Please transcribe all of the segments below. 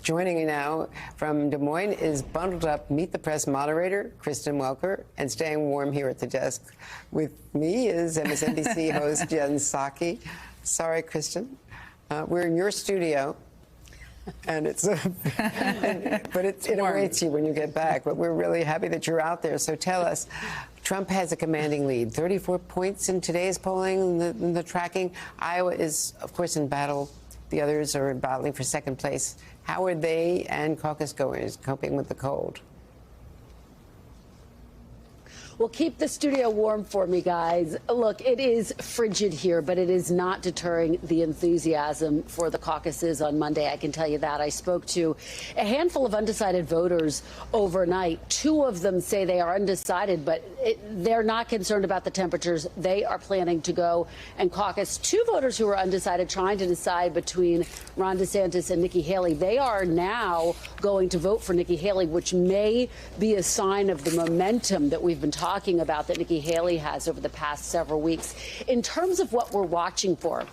Joining me now from Des Moines is bundled up Meet the Press moderator, Kristen Welker, and staying warm here at the desk with me is MSNBC host Jen Psaki. Sorry, Kristen. We're in your studio, and it awaits you when you get back. But we're really happy that you're out there. So tell us, Trump has a commanding lead, 34 points in today's polling, in the tracking. Iowa is, of course, in battle. The others are battling for second place. How are they and caucus goers coping with the cold? Well, keep the studio warm for me, guys. Look, it is frigid here, but it is not deterring the enthusiasm for the caucuses on Monday. I can tell you that. I spoke to a handful of undecided voters overnight. Two of them say they are undecided, but they're not concerned about the temperatures. They are planning to go and caucus. Two voters who are undecided, trying to decide between Ron DeSantis and Nikki Haley. They are now going to vote for Nikki Haley, which may be a sign of the momentum that we've been talking about that Nikki Haley has over the past several weeks. In terms of what we're watching for,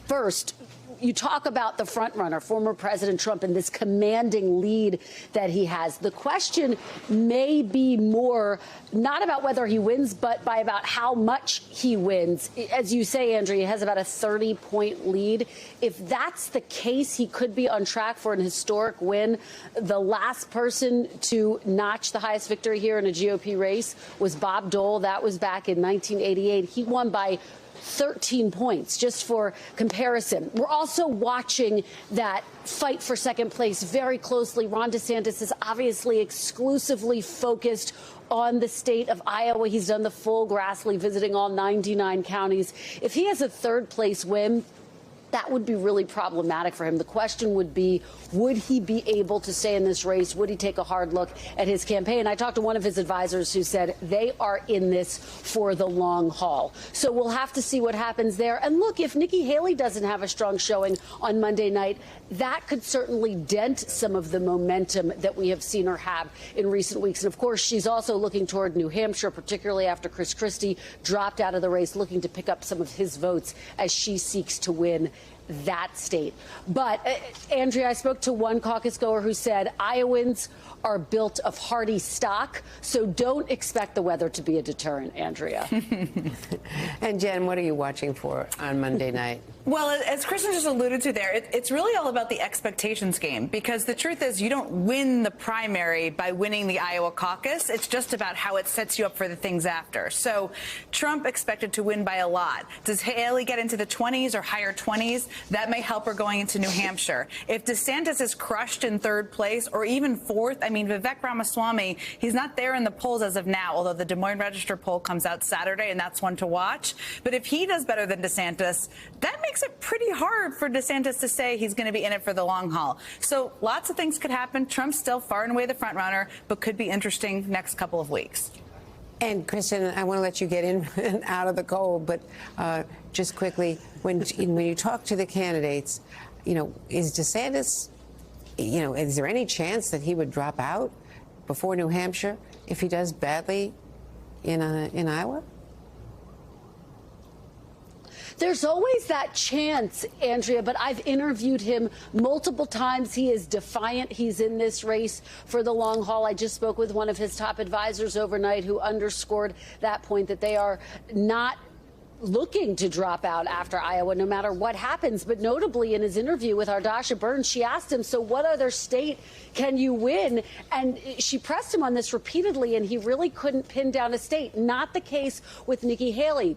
first, you talk about the front runner, former President Trump, and this commanding lead that he has. The question may be more not about whether he wins, but by about how much he wins. As you say, Andrea, he has about a 30-point lead. If that's the case, he could be on track for an historic win. The last person to notch the highest victory here in a GOP race was Bob Dole. That was back in 1988. He won by 13 points, just for comparison. We're also watching that fight for second place very closely. Ron DeSantis is obviously exclusively focused on the state of Iowa. He's done the full Grassley, visiting all 99 counties. If he has a third place win, that would be really problematic for him. The question would be, would he be able to stay in this race? Would he take a hard look at his campaign? I talked to one of his advisors who said they are in this for the long haul. So we'll have to see what happens there. And look, if Nikki Haley doesn't have a strong showing on Monday night, that could certainly dent some of the momentum that we have seen her have in recent weeks. And of course, she's also looking toward New Hampshire, particularly after Chris Christie dropped out of the race, looking to pick up some of his votes as she seeks to win that state. But, Andrea, I spoke to one caucus goer who said Iowans are built of hardy stock, so don't expect the weather to be a deterrent, Andrea. And, Jen, what are you watching for on Monday night? Well, as Kristen just alluded to there, it's really all about the expectations game, because the truth is you don't win the primary by winning the Iowa caucus. It's just about how it sets you up for the things after. So Trump expected to win by a lot. Does Haley get into the 20s or higher 20s? That may help her going into New Hampshire. If DeSantis is crushed in third place or even fourth, I mean, Vivek Ramaswamy, he's not there in the polls as of now, although the Des Moines Register poll comes out Saturday, and that's one to watch. But if he does better than DeSantis, that makes it pretty hard for DeSantis to say he's going to be in it for the long haul. So lots of things could happen. Trump's still far and away the front runner, but could be interesting next couple of weeks. And, Kristen, I want to let you get in and out of the cold, but just quickly, when you talk to the candidates, is DeSantis, is there any chance that he would drop out before New Hampshire if he does badly in Iowa? There's always that chance, Andrea, but I've interviewed him multiple times. He is defiant. He's in this race for the long haul. I just spoke with one of his top advisors overnight who underscored that point, that they are not looking to drop out after Iowa, no matter what happens. But notably, in his interview with Ardasha Burns, she asked him, so what other state can you win? And she pressed him on this repeatedly, and he really couldn't pin down a state. Not the case with Nikki Haley.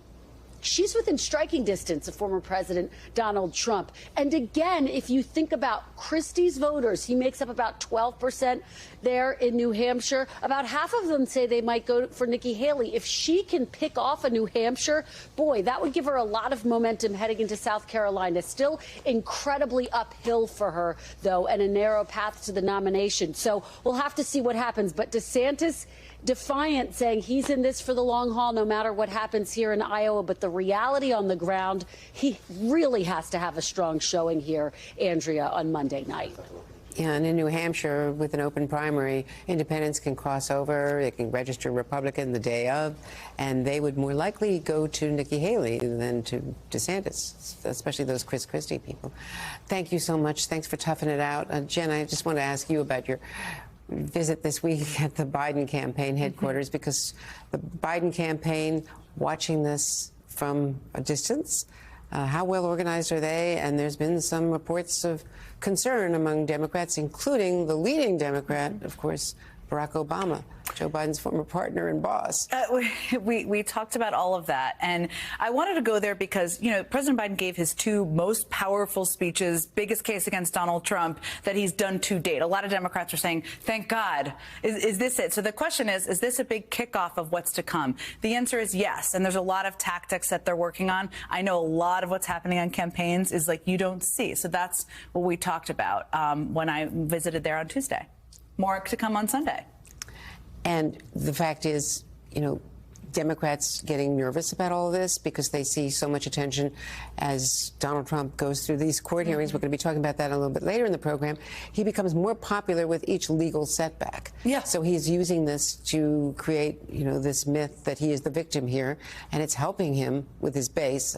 She's within striking distance of former President Donald Trump. And again, if you think about Christie's voters, he makes up about 12% there in New Hampshire. About half of them say they might go for Nikki Haley. If she can pick off a New Hampshire, boy, that would give her a lot of momentum heading into South Carolina. Still incredibly uphill for her, though, and a narrow path to the nomination. So we'll have to see what happens. But DeSantis, defiant, saying he's in this for the long haul no matter what happens here in Iowa. But the reality on the ground, he really has to have a strong showing here, Andrea, on Monday night. And in New Hampshire, with an open primary, independents can cross over, they can register Republican the day of, and they would more likely go to Nikki Haley than to DeSantis, especially those Chris Christie people. Thank you so much. Thanks for toughing it out. Jen, I just want to ask you about your visit this week at the Biden campaign headquarters, because the Biden campaign, watching this from a distance, how well organized are they? And there's been some reports of concern among Democrats, including the leading Democrat, of course, Barack Obama, Joe Biden's former partner and boss. We talked about all of that. And I wanted to go there because, you know, President Biden gave his two most powerful speeches, biggest case against Donald Trump that he's done to date. A lot of Democrats are saying, thank God. Is this it? So the question is this a big kickoff of what's to come? The answer is yes. And there's a lot of tactics that they're working on. I know a lot of what's happening on campaigns is like you don't see. So that's what we talked about when I visited there on Tuesday. More to come on Sunday. And the fact is, you know, Democrats getting nervous about all of this because they see so much attention as Donald Trump goes through these court hearings. We're going to be talking about that a little bit later in the program. He becomes more popular with each legal setback. Yeah. So he's using this to create, you know, this myth that he is the victim here, and it's helping him with his base.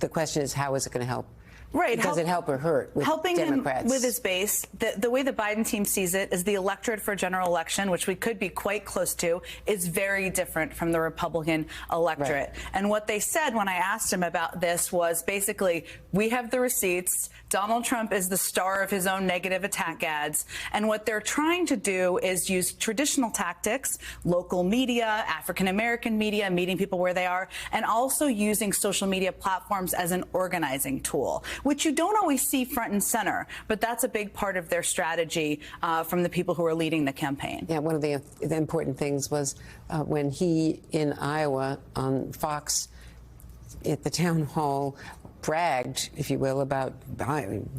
The question is, how is it going to help? Right. Does it help or hurt with helping Democrats? Him with his base, the way the Biden team sees it is the electorate for a general election, which we could be quite close to, is very different from the Republican electorate. Right. And what they said when I asked him about this was basically, we have the receipts. Donald Trump is the star of his own negative attack ads. And what they're trying to do is use traditional tactics, local media, African-American media, meeting people where they are, and also using social media platforms as an organizing tool, which you don't always see front and center, but that's a big part of their strategy from the people who are leading the campaign. Yeah, one of the important things was when he, in Iowa, on Fox, at the town hall, bragged, if you will, about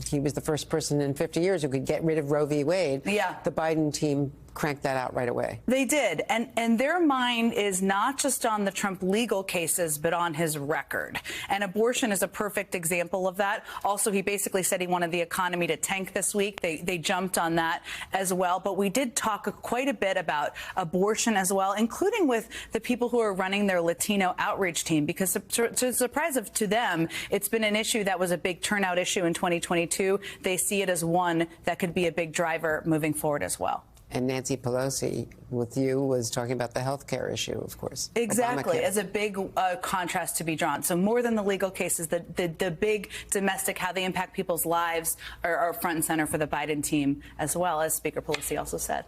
he was the first person in 50 years who could get rid of Roe v. Wade. Yeah. The Biden team cranked that out right away. They did. And their mind is not just on the Trump legal cases, but on his record. And abortion is a perfect example of that. Also, he basically said he wanted the economy to tank this week. They jumped on that as well. But we did talk quite a bit about abortion as well, including with the people who are running their Latino outreach team, because to the surprise to them, it's been an issue that was a big turnout issue in 2022. They see it as one that could be a big driver moving forward as well. And Nancy Pelosi, with you, was talking about the health care issue, of course. Exactly, Obamacare. as a big contrast to be drawn. So more than the legal cases, the big domestic, how they impact people's lives are front and center for the Biden team, as well as Speaker Pelosi also said.